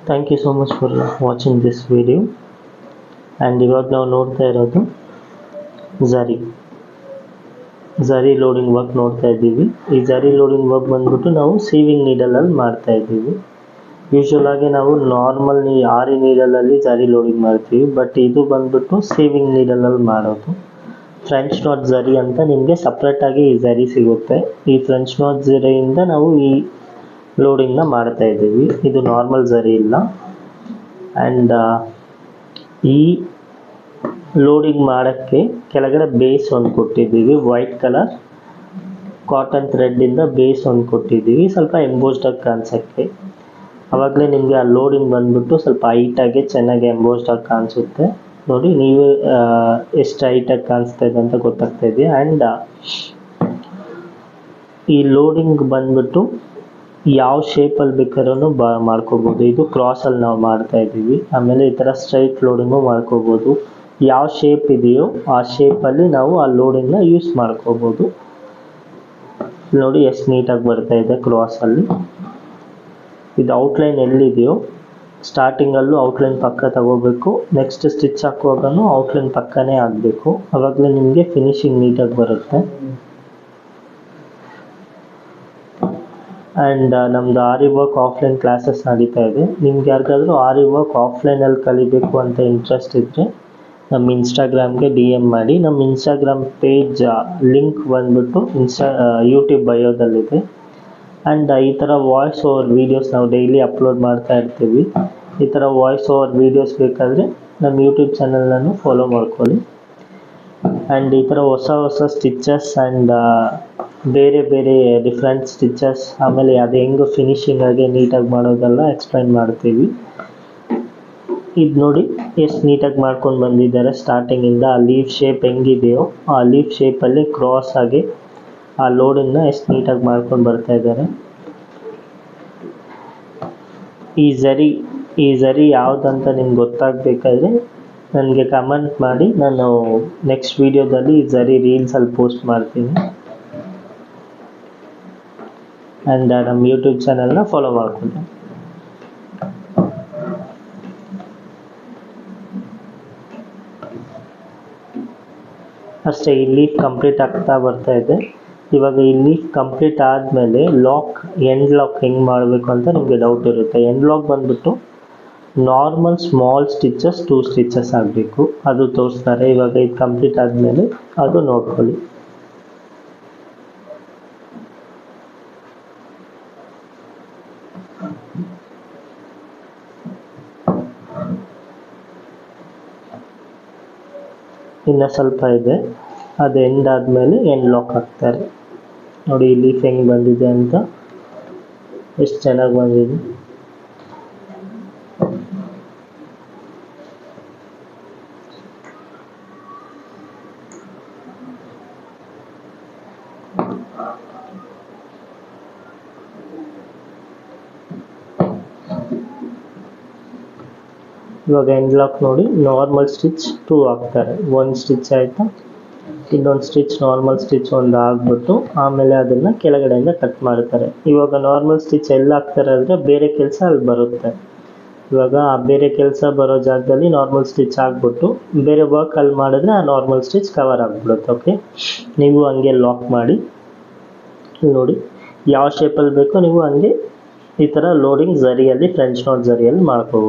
Thank you so much for watching this video. And ಇವಾಗ ನಾವು ನೋಡ್ತಾ ಇರೋದು ಝರಿ ಲೋಡಿಂಗ್ ವರ್ಕ್ ನೋಡ್ತಾ ಇದ್ದೀವಿ. ಈ ಝರಿ ಲೋಡಿಂಗ್ ವರ್ಕ್ ಬಂದ್ಬಿಟ್ಟು ನಾವು ಸೀವಿಂಗ್ ನೀಡಲಲ್ಲಿ ಮಾಡ್ತಾ ಇದ್ದೀವಿ. ಯೂಶ್ವಲ್ ಆಗಿ ನಾವು ನಾರ್ಮಲ್ ಆರಿ ನೀಡಲಲ್ಲಿ ಝರಿ ಲೋಡಿಂಗ್ ಮಾಡ್ತೀವಿ, ಬಟ್ ಇದು ಬಂದ್ಬಿಟ್ಟು ಸೀವಿಂಗ್ ನೀಡಲಲ್ಲಿ ಮಾಡೋದು. ಫ್ರೆಂಚ್ ನಾಟ್ ಝರಿ ಅಂತ ನಿಮಗೆ ಸಪ್ರೇಟಾಗಿ ಈ ಝರಿ ಸಿಗುತ್ತೆ. ಈ ಫ್ರೆಂಚ್ ನಾಟ್ ಝರಿಯಿಂದ ನಾವು ಈ ಲೋಡಿಂಗ್ನ ಮಾಡ್ತಾ ಇದ್ದೀವಿ. ಇದು ನಾರ್ಮಲ್ ಝರಿ ಇಲ್ಲ. ಆ್ಯಂಡ್ ಈ ಲೋಡಿಂಗ್ ಮಾಡೋಕ್ಕೆ ಕೆಳಗಡೆ ಬೇಸ್ ಒಂದು ಕೊಟ್ಟಿದ್ದೀವಿ, ವೈಟ್ ಕಲರ್ ಕಾಟನ್ ಥ್ರೆಡ್ಡಿಂದ ಬೇಸ್ ಒಂದು ಕೊಟ್ಟಿದ್ದೀವಿ, ಸ್ವಲ್ಪ ಎಂಬೋಸ್ಡಾಗಿ ಕಾಣಿಸೋಕ್ಕೆ. ಆವಾಗಲೇ ನಿಮಗೆ ಆ ಲೋಡಿಂಗ್ ಬಂದ್ಬಿಟ್ಟು ಸ್ವಲ್ಪ ಹೈಟಾಗಿ ಚೆನ್ನಾಗಿ ಎಂಬೋಸ್ಡಾಗಿ ಕಾಣಿಸುತ್ತೆ. ನೋಡಿ ನೀವೇ ಎಷ್ಟು ಹೈಟಾಗಿ ಕಾಣಿಸ್ತಾ ಇದೆ ಅಂತ ಗೊತ್ತಾಗ್ತಾ ಇದೆಯಾ. ಆ್ಯಂಡ್ ಈ ಲೋಡಿಂಗ್ ಬಂದ್ಬಿಟ್ಟು ಯಾವ ಶೇಪಲ್ಲಿ ಬೇಕಾದ್ರೂ ಮಾಡ್ಕೋಬೋದು. ಇದು ಕ್ರಾಸಲ್ಲಿ ನಾವು ಮಾಡ್ತಾ ಇದ್ದೀವಿ. ಆಮೇಲೆ ಈ ಥರ ಸ್ಟ್ರೈಟ್ ಲೋಡಿಂಗು ಮಾಡ್ಕೋಬೋದು. ಯಾವ ಶೇಪ್ ಇದೆಯೋ ಆ ಶೇಪಲ್ಲಿ ನಾವು ಆ ಲೋಡಿಂಗ್ನ ಯೂಸ್ ಮಾಡ್ಕೋಬೋದು. ನೋಡಿ ಎಷ್ಟು ನೀಟಾಗಿ ಬರ್ತಾ ಇದೆ ಕ್ರಾಸಲ್ಲಿ. ಇದು ಔಟ್ಲೈನ್ ಎಲ್ಲಿದೆಯೋ ಸ್ಟಾರ್ಟಿಂಗಲ್ಲೂ ಔಟ್ಲೈನ್ ಪಕ್ಕ ತಗೋಬೇಕು, ನೆಕ್ಸ್ಟ್ ಸ್ಟಿಚ್ ಹಾಕುವಾಗೂ ಔಟ್ಲೈನ್ ಪಕ್ಕನೇ ಆಗಬೇಕು. ಆವಾಗಲೇ ನಿಮಗೆ ಫಿನಿಶಿಂಗ್ ನೀಟಾಗಿ ಬರುತ್ತೆ. ಆ್ಯಂಡ್ ನಮ್ಮದು ಆರಿ ವರ್ಕ್ ಆಫ್ಲೈನ್ ಕ್ಲಾಸಸ್ ನಡೀತಾ ಇದೆ. ನಿಮ್ಗೆ ಯಾರಿಗಾದ್ರೂ ಆರಿ ವರ್ಕ್ ಆಫ್ಲೈನಲ್ಲಿ ಕಲಿಬೇಕು ಅಂತ ಇಂಟ್ರೆಸ್ಟ್ ಇದ್ದರೆ ನಮ್ಮ ಇನ್ಸ್ಟಾಗ್ರಾಮ್ಗೆ DM ಮಾಡಿ. ನಮ್ಮ ಇನ್ಸ್ಟಾಗ್ರಾಮ್ ಪೇಜ್ ಲಿಂಕ್ ಬಂದ್ಬಿಟ್ಟು ಯೂಟ್ಯೂಬ್ ಬಯೋದಲ್ಲಿದೆ. ಆ್ಯಂಡ್ ಈ ಥರ ವಾಯ್ಸ್ ಓವರ್ ವೀಡಿಯೋಸ್ ನಾವು ಡೈಲಿ ಅಪ್ಲೋಡ್ ಮಾಡ್ತಾ ಇರ್ತೀವಿ. ಈ ಥರ ವಾಯ್ಸ್ ಓವರ್ ವೀಡಿಯೋಸ್ ಬೇಕಾದರೆ ನಮ್ಮ ಯೂಟ್ಯೂಬ್ ಚಾನಲನ್ನು ಫಾಲೋ ಮಾಡ್ಕೊಳ್ಳಿ. ಆ್ಯಂಡ್ ಈ ಥರ ಹೊಸ ಸ್ಟಿಚಸ್ ಆ್ಯಂಡ್ ಬೇರೆ ಡಿಫ್ರೆಂಟ್ ಸ್ಟಿಚಸ್, ಆಮೇಲೆ ಅದು ಹೆಂಗೆ ಫಿನಿಶಿಂಗ್ ಆಗಿ ನೀಟಾಗಿ ಮಾಡೋದೆಲ್ಲ ಎಕ್ಸ್ಪ್ಲೈನ್ ಮಾಡ್ತೀವಿ. ಇದು ನೋಡಿ ಎಷ್ಟು ನೀಟಾಗಿ ಮಾಡ್ಕೊಂಡು ಬಂದಿದ್ದಾರೆ. ಸ್ಟಾರ್ಟಿಂಗಿಂದ ಆ ಲೀಫ್ ಶೇಪ್ ಹೆಂಗಿದೆಯೋ ಆ ಲೀಫ್ ಶೇಪಲ್ಲಿ ಕ್ರಾಸ್ ಆಗಿ ಆ ಲೋಡಿಂಗ್ನ ಎಷ್ಟು ನೀಟಾಗಿ ಮಾಡ್ಕೊಂಡು ಬರ್ತಾ ಇದ್ದಾರೆ. ಈ ಝರಿ ಯಾವುದಂತ ನಿಮ್ಗೆ ಗೊತ್ತಾಗಬೇಕಾದ್ರೆ ನನಗೆ ಕಮೆಂಟ್ ಮಾಡಿ. ನಾನು ನೆಕ್ಸ್ಟ್ ವೀಡಿಯೋದಲ್ಲಿ ಈ ಝರಿ ರೀಲ್ಸಲ್ಲಿ ಪೋಸ್ಟ್ ಮಾಡ್ತೀನಿ. ಆ್ಯಂಡ್ ನಮ್ಮ ಯೂಟ್ಯೂಬ್ ಚಾನಲ್ನ ಫಾಲೋ ಮಾಡ್ಕೊಳ್ಳಿ. ಅಷ್ಟೇ, ಈ ಲೀಫ್ ಕಂಪ್ಲೀಟ್ ಆಗ್ತಾ ಬರ್ತಾ ಇದೆ. ಇವಾಗ ಈ ಲೀಫ್ ಕಂಪ್ಲೀಟ್ ಆದಮೇಲೆ ಎಂಡ್ ಲಾಕ್ ಹೆಂಗೆ ಮಾಡಬೇಕು ಅಂತ ನಿಮಗೆ ಡೌಟ್ ಇರುತ್ತೆ. ಎಂಡ್ ಲಾಕ್ ಬಂದ್ಬಿಟ್ಟು ನಾರ್ಮಲ್ ಸ್ಮಾಲ್ ಸ್ಟಿಚಸ್ 2 ಸ್ಟಿಚಸ್ ಆಗಬೇಕು, ಅದು ತೋರಿಸ್ತಾರೆ. ಇವಾಗ ಇದು ಕಂಪ್ಲೀಟ್ ಆದಮೇಲೆ ಅದು ನೋಡ್ಕೊಳ್ಳಿ. ಇನ್ನು ಸ್ವಲ್ಪ ಇದೆ, ಅದು ಎಂಡ್ ಆದಮೇಲೆ ಎಂಡ್ ಲಾಕ್ ಹಾಕ್ತಾರೆ. ನೋಡಿ ಈ ಲೀಫ್ ಹೆಂಗೆ ಬಂದಿದೆ ಅಂತ, ಎಷ್ಟು ಚೆನ್ನಾಗಿ ಬಂದಿದೆ. ಇವಾಗ ಎಂಡ್ ಲಾಕ್ ನೋಡಿ ನಾರ್ಮಲ್ ಸ್ಟಿಚ್ 2 ಹಾಕ್ತಾರೆ. 1 ಸ್ಟಿಚ್ ಆಯಿತಾ, ಇನ್ನೊಂದು ಸ್ಟಿಚ್ ನಾರ್ಮಲ್ ಸ್ಟಿಚ್ ಒಂದು ಹಾಕ್ಬಿಟ್ಟು ಆಮೇಲೆ ಅದನ್ನು ಕೆಳಗಡೆಯಿಂದ ಕಟ್ ಮಾಡ್ತಾರೆ. ಇವಾಗ ನಾರ್ಮಲ್ ಸ್ಟಿಚ್ ಎಲ್ಲ ಹಾಕ್ತಾರೆ ಅಂದರೆ ಬೇರೆ ಕೆಲಸ ಅಲ್ಲಿ ಬರುತ್ತೆ. ಇವಾಗ ಆ ಬೇರೆ ಕೆಲಸ ಬರೋ ಜಾಗದಲ್ಲಿ ನಾರ್ಮಲ್ ಸ್ಟಿಚ್ ಹಾಕ್ಬಿಟ್ಟು ಬೇರೆ ವರ್ಕ್ ಅಲ್ಲಿ ಮಾಡಿದ್ರೆ ಆ ನಾರ್ಮಲ್ ಸ್ಟಿಚ್ ಕವರ್ ಆಗಿಬಿಡುತ್ತೆ. ಓಕೆ, ನೀವು ಹಂಗೆ ಲಾಕ್ ಮಾಡಿ. ನೋಡಿ ಯಾವ ಶೇಪಲ್ಲಿ ಬೇಕೋ ನೀವು ಹಂಗೆ ಈ ಥರ ಲೋಡಿಂಗ್ ಝರಿಯಲ್ಲಿ ಫ್ರೆಂಚ್ ನಾಟ್ ಝರಿಯಲ್ಲಿ ಮಾಡ್ಕೋಬೋದು.